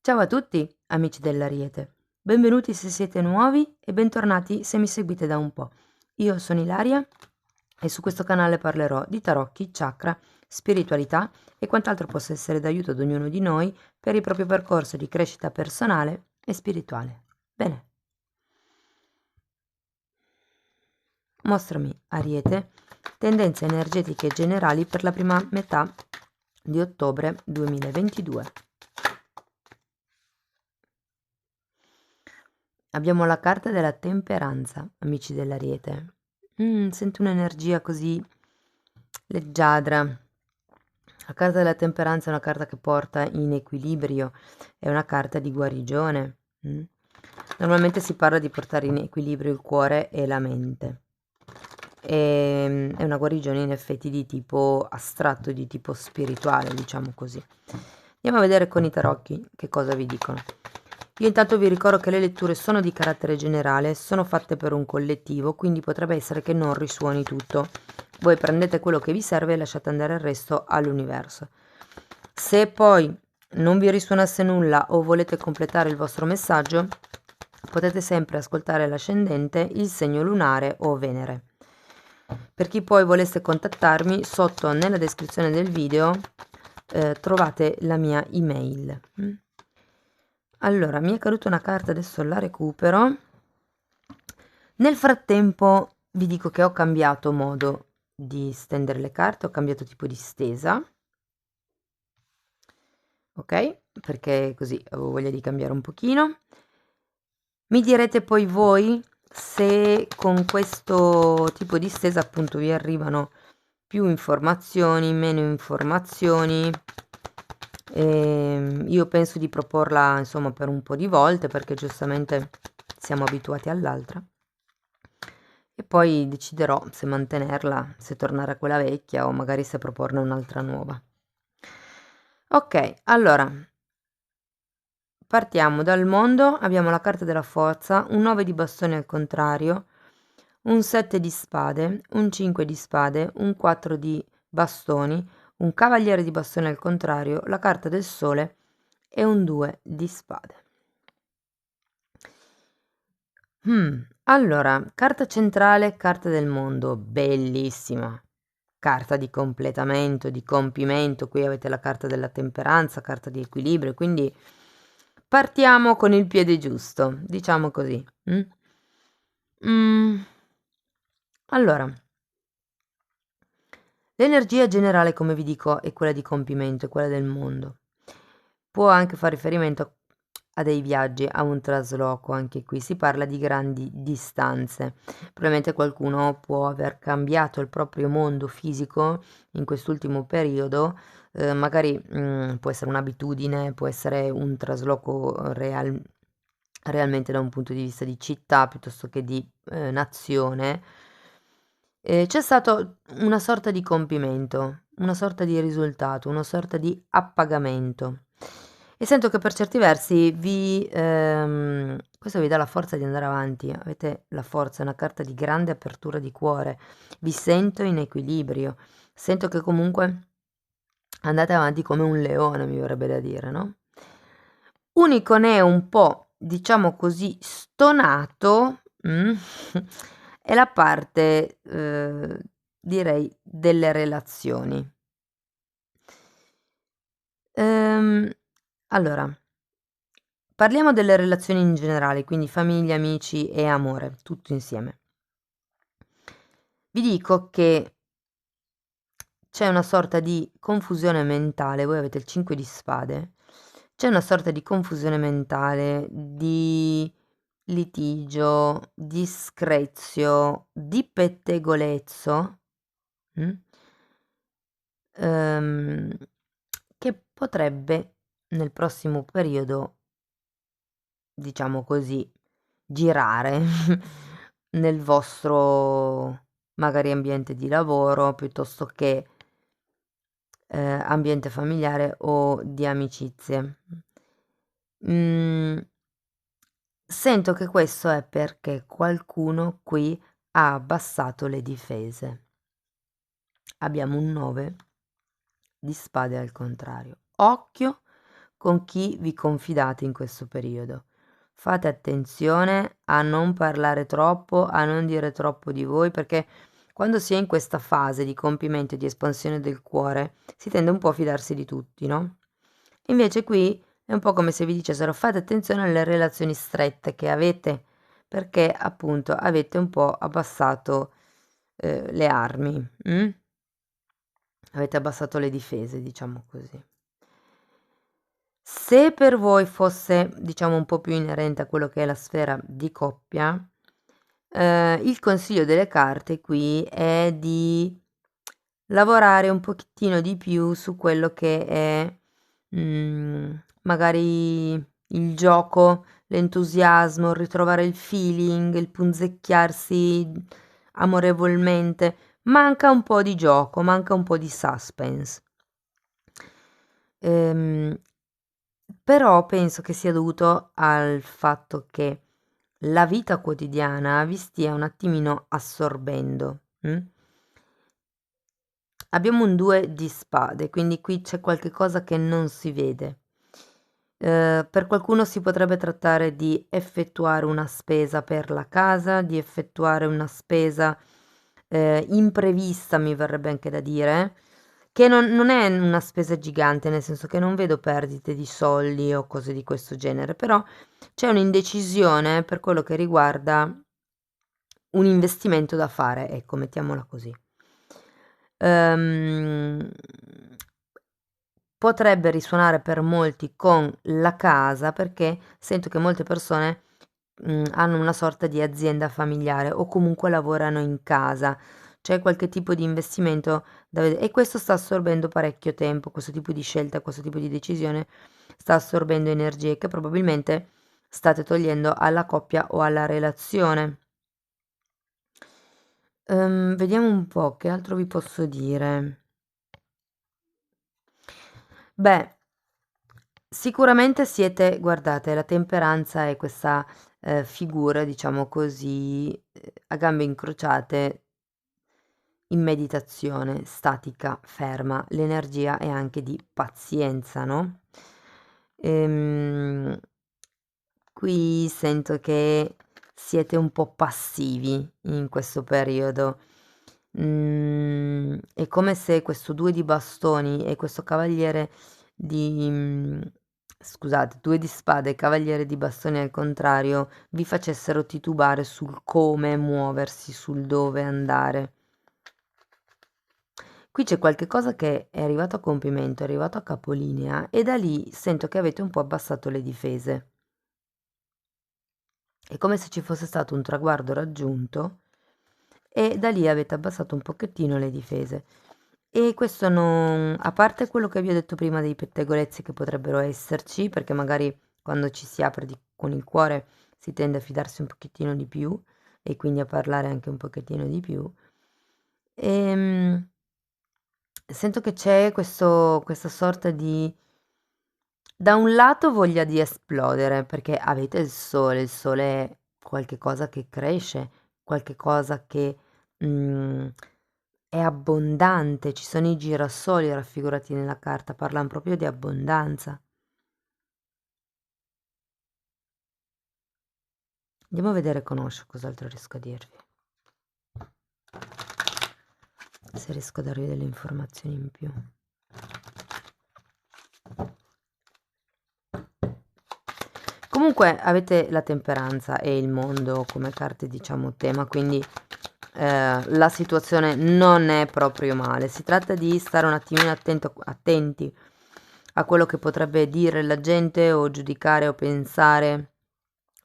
Ciao a tutti, amici dell'Ariete. Benvenuti se siete nuovi e bentornati se mi seguite da un po'. Io sono Ilaria e su questo canale parlerò di tarocchi, chakra, spiritualità e quant'altro possa essere d'aiuto ad ognuno di noi per il proprio percorso di crescita personale e spirituale. Bene. Mostrami, Ariete, tendenze energetiche generali per la prima metà di ottobre 2022. Abbiamo la carta della temperanza, amici dell'Ariete. Sento un'energia così leggiadra. La carta della temperanza è una carta che porta in equilibrio, è una carta di guarigione. Normalmente si parla di portare in equilibrio il cuore e la mente. È una guarigione in effetti di tipo astratto, di tipo spirituale, diciamo così. Andiamo a vedere con i tarocchi che cosa vi dicono. Io intanto vi ricordo che le letture sono di carattere generale, sono fatte per un collettivo, quindi potrebbe essere che non risuoni tutto. Voi prendete quello che vi serve e lasciate andare il resto all'universo. Se poi non vi risuonasse nulla o volete completare il vostro messaggio, potete sempre ascoltare l'ascendente, il segno lunare o Venere. Per chi poi volesse contattarmi, sotto nella descrizione del video trovate la mia email. Allora, mi è caduta una carta, adesso la recupero. Nel frattempo vi dico che ho cambiato modo di stendere le carte, ho cambiato tipo di stesa. Ok? Perché così avevo voglia di cambiare un pochino. Mi direte poi voi se con questo tipo di stesa appunto vi arrivano più informazioni, meno informazioni. Io penso di proporla insomma per un po' di volte perché giustamente siamo abituati all'altra e poi deciderò se mantenerla, se tornare a quella vecchia o magari se proporne un'altra nuova. Ok, allora partiamo dal mondo. Abbiamo la carta della forza, un 9 di bastoni al contrario, un 7 di spade, un 5 di spade, un 4 di bastoni, un cavaliere di bastoni al contrario, la carta del sole e un 2 di spade. Allora, carta centrale, carta del mondo, bellissima. Carta di completamento, di compimento, qui avete la carta della temperanza, carta di equilibrio, quindi partiamo con il piede giusto, diciamo così. Allora, l'energia generale, come vi dico, è quella di compimento, è quella del mondo. Può anche fare riferimento a dei viaggi, a un trasloco, anche qui si parla di grandi distanze. Probabilmente qualcuno può aver cambiato il proprio mondo fisico in quest'ultimo periodo, magari può essere un'abitudine, può essere un trasloco realmente da un punto di vista di città piuttosto che di nazione. C'è stato una sorta di compimento, una sorta di risultato, una sorta di appagamento. E sento che per certi versi questo vi dà la forza di andare avanti, avete la forza, è una carta di grande apertura di cuore, vi sento in equilibrio, sento che comunque andate avanti come un leone, mi verrebbe da dire, no? Unico ne è un po', diciamo così, stonato, è la parte, direi, delle relazioni. Allora, parliamo delle relazioni in generale, quindi famiglia, amici e amore, tutto insieme. Vi dico che c'è una sorta di confusione mentale, voi avete il 5 di spade, c'è una sorta di confusione mentale, di litigio, di screzio, di pettegolezzo, mm? Ehm, che potrebbe nel prossimo periodo, diciamo così, girare nel vostro magari ambiente di lavoro piuttosto che ambiente familiare o di amicizie. Sento che questo è perché qualcuno qui ha abbassato le difese. Abbiamo un 9 di spade al contrario. Occhio con chi vi confidate in questo periodo. Fate attenzione a non parlare troppo, a non dire troppo di voi, perché quando si è in questa fase di compimento e di espansione del cuore, si tende un po' a fidarsi di tutti, no? Invece qui è un po' come se vi dicessero fate attenzione alle relazioni strette che avete, perché appunto avete un po' abbassato le armi, avete abbassato le difese, diciamo così. Se per voi fosse, diciamo, un po' più inerente a quello che è la sfera di coppia, il consiglio delle carte qui è di lavorare un pochettino di più su quello che è magari il gioco, l'entusiasmo, ritrovare il feeling, il punzecchiarsi amorevolmente. Manca un po' di gioco, manca un po' di suspense. Però penso che sia dovuto al fatto che la vita quotidiana vi stia un attimino assorbendo. Abbiamo un 2 di spade, quindi qui c'è qualche cosa che non si vede. Per qualcuno si potrebbe trattare di effettuare una spesa per la casa, di effettuare una spesa imprevista, mi verrebbe anche da dire, che non è una spesa gigante, nel senso che non vedo perdite di soldi o cose di questo genere, però c'è un'indecisione per quello che riguarda un investimento da fare, ecco, mettiamola così. Potrebbe risuonare per molti con la casa, perché sento che molte persone hanno una sorta di azienda familiare o comunque lavorano in casa. C'è qualche tipo di investimento da vedere e questo sta assorbendo parecchio tempo, questo tipo di scelta, questo tipo di decisione sta assorbendo energie che probabilmente state togliendo alla coppia o alla relazione. Vediamo un po' che altro vi posso dire. Beh, sicuramente siete, guardate, la temperanza è questa figura, diciamo così, a gambe incrociate, in meditazione, statica, ferma. L'energia è anche di pazienza, no? Qui sento che siete un po' passivi in questo periodo. È come se questo 2 di bastoni e questo cavaliere scusate, 2 di spade e cavaliere di bastoni al contrario vi facessero titubare sul come muoversi, sul dove andare. Qui c'è qualche cosa che è arrivato a compimento, è arrivato a capolinea e da lì sento che avete un po' abbassato le difese. È come se ci fosse stato un traguardo raggiunto e da lì avete abbassato un pochettino le difese. E questo non, a parte quello che vi ho detto prima dei pettegolezzi che potrebbero esserci, perché magari quando ci si apre con il cuore si tende a fidarsi un pochettino di più e quindi a parlare anche un pochettino di più. Sento che c'è questa sorta di, da un lato voglia di esplodere, perché avete il sole è qualche cosa che cresce, qualche cosa che è abbondante, ci sono i girasoli raffigurati nella carta, parlano proprio di abbondanza. Andiamo a vedere conosco cos'altro riesco a dirvi. Se riesco a darvi delle informazioni in più. Comunque avete la temperanza e il mondo come carte, diciamo, tema, quindi la situazione non è proprio male. Si tratta di stare un attimino attenti a quello che potrebbe dire la gente o giudicare o pensare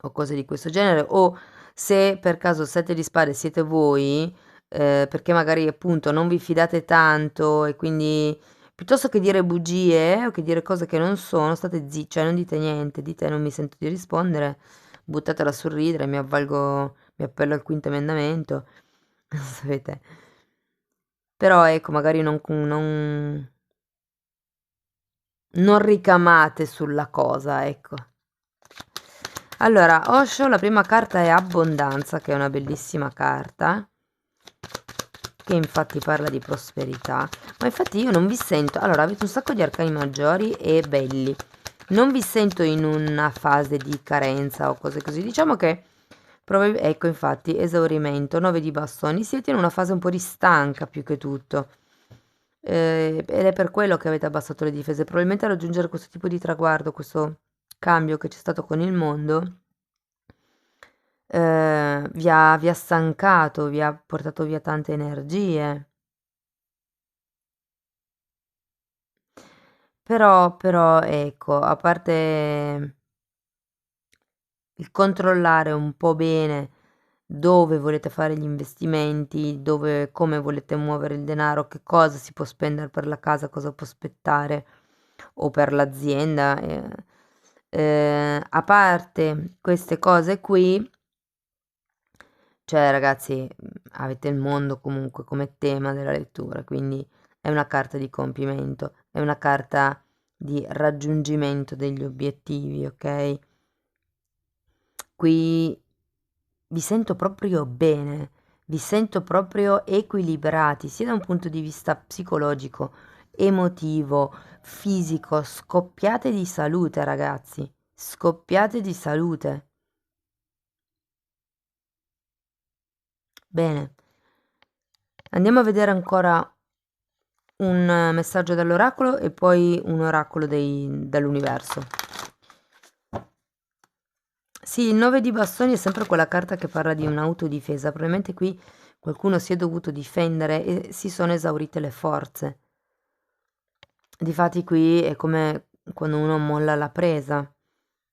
o cose di questo genere, o se per caso 7 di spade siete voi, perché magari appunto non vi fidate tanto e quindi piuttosto che dire bugie o che dire cose che non sono, state zitti, cioè non dite niente, dite non mi sento di rispondere, buttatela sul ridere, mi appello al quinto emendamento, sapete. Però ecco, magari non ricamate sulla cosa, ecco. Allora, Osho, la prima carta è Abbondanza, che è una bellissima carta, che infatti parla di prosperità, ma infatti io non vi sento, allora avete un sacco di arcani maggiori e belli, non vi sento in una fase di carenza o cose così, diciamo che ecco, infatti, esaurimento, 9 di bastoni, siete in una fase un po' di stanca più che tutto. Ed è per quello che avete abbassato le difese. Probabilmente raggiungere questo tipo di traguardo, questo cambio che c'è stato con il mondo, vi ha stancato, vi ha portato via tante energie. Però, ecco, a parte il controllare un po' bene dove volete fare gli investimenti, dove, come volete muovere il denaro, che cosa si può spendere per la casa, cosa può aspettare o per l'azienda. A parte queste cose qui, cioè ragazzi, avete il mondo comunque come tema della lettura, quindi è una carta di compimento, è una carta di raggiungimento degli obiettivi, ok? Qui vi sento proprio bene, vi sento proprio equilibrati, sia da un punto di vista psicologico, emotivo, fisico, scoppiate di salute, ragazzi, scoppiate di salute. Bene, andiamo a vedere ancora un messaggio dall'oracolo e poi un oracolo dall'universo. Sì, il 9 di bastoni è sempre quella carta che parla di un'autodifesa. Probabilmente qui qualcuno si è dovuto difendere e si sono esaurite le forze. Difatti qui è come quando uno molla la presa.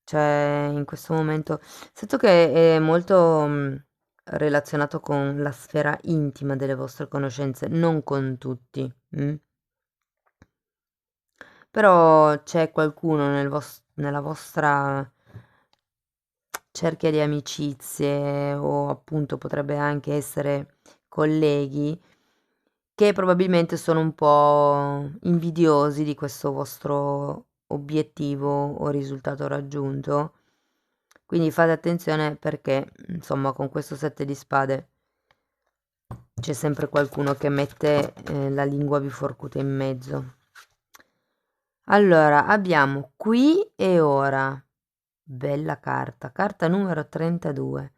Cioè, in questo momento, sento che è molto relazionato con la sfera intima delle vostre conoscenze, non con tutti. Però c'è qualcuno nella vostra cerchia di amicizie o appunto potrebbe anche essere colleghi che probabilmente sono un po' invidiosi di questo vostro obiettivo o risultato raggiunto. Quindi fate attenzione perché, insomma, con questo 7 di spade c'è sempre qualcuno che mette la lingua biforcuta in mezzo. Allora, abbiamo qui e ora. Bella carta, carta numero 32.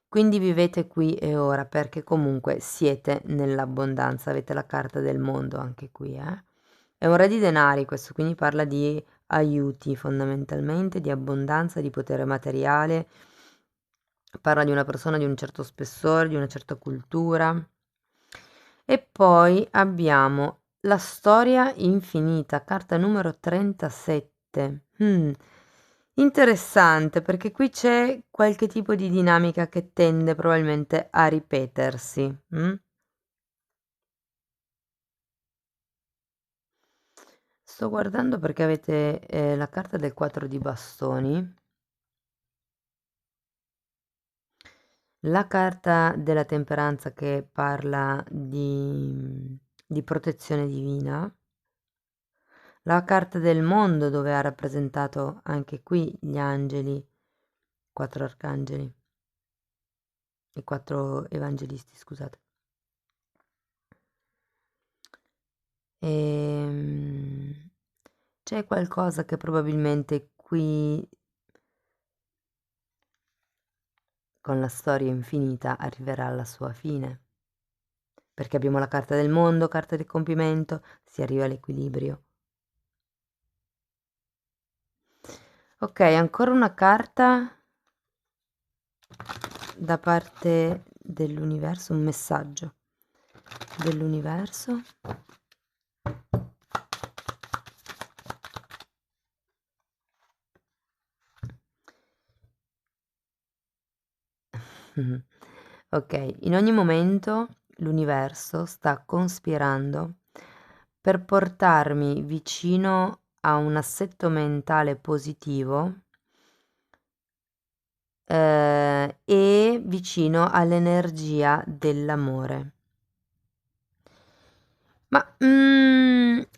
Quindi vivete qui e ora perché comunque siete nell'abbondanza, avete la carta del mondo anche qui, eh? È un re di denari questo, quindi parla di aiuti fondamentalmente, di abbondanza, di potere materiale, parla di una persona di un certo spessore, di una certa cultura. E poi abbiamo la storia infinita, carta numero 37. Interessante perché qui c'è qualche tipo di dinamica che tende probabilmente a ripetersi. Sto guardando perché avete la carta del 4 di bastoni, la carta della temperanza che parla di protezione divina, la carta del mondo dove ha rappresentato anche qui gli angeli, 4 arcangeli e 4 evangelisti, scusate. C'è qualcosa che probabilmente qui, con la storia infinita, arriverà alla sua fine. Perché abbiamo la carta del mondo, carta del compimento, si arriva all'equilibrio. Ok, ancora una carta da parte dell'universo, un messaggio dell'universo. Ok, in ogni momento l'universo sta cospirando per portarmi vicino a un assetto mentale positivo e vicino all'energia dell'amore. Ma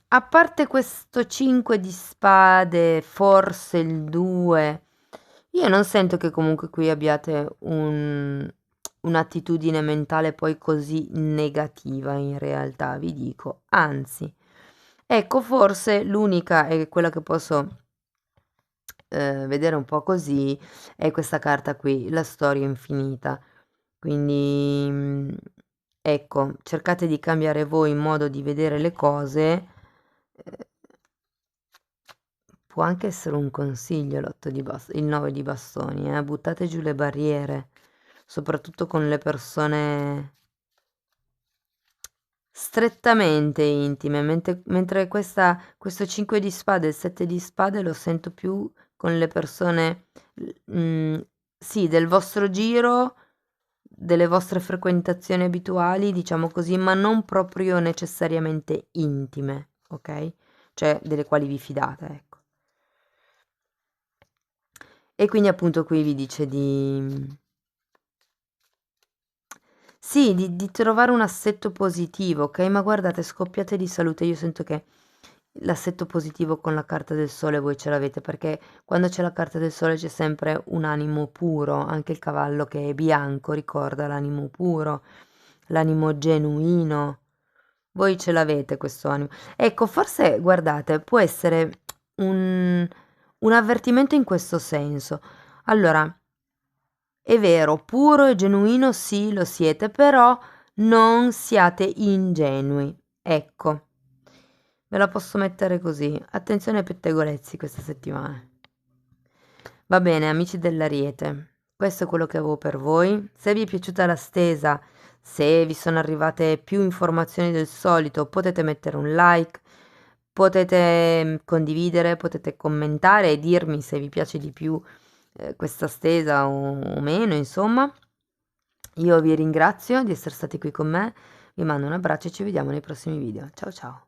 a parte questo 5 di spade, forse il 2, io non sento che comunque qui abbiate un'attitudine mentale poi così negativa in realtà, vi dico. Anzi, ecco, forse l'unica è quella che posso vedere un po' così è questa carta qui, la storia infinita. Quindi ecco, cercate di cambiare voi il modo di vedere le cose. Può anche essere un consiglio il 9 di bastoni, buttate giù le barriere, soprattutto con le persone strettamente intime, mentre questo 5 di spade e il 7 di spade lo sento più con le persone, sì, del vostro giro, delle vostre frequentazioni abituali, diciamo così, ma non proprio necessariamente intime, ok? Cioè delle quali vi fidate, ecco. E quindi appunto qui vi dice di sì, di trovare un assetto positivo, ok? Ma guardate, scoppiate di salute. Io sento che l'assetto positivo con la carta del sole voi ce l'avete, perché quando c'è la carta del sole c'è sempre un animo puro, anche il cavallo che è bianco ricorda l'animo puro, l'animo genuino. Voi ce l'avete questo animo. Ecco, forse, guardate, può essere un, un avvertimento in questo senso. Allora, è vero, puro e genuino sì, lo siete, però non siate ingenui. Ecco, ve la posso mettere così. Attenzione ai pettegolezzi questa settimana. Va bene, amici dell'Ariete, questo è quello che avevo per voi. Se vi è piaciuta la stesa, se vi sono arrivate più informazioni del solito, potete mettere un like, potete condividere, potete commentare e dirmi se vi piace di più questa stesa o meno, insomma. Io vi ringrazio di essere stati qui con me, vi mando un abbraccio e ci vediamo nei prossimi video. Ciao ciao!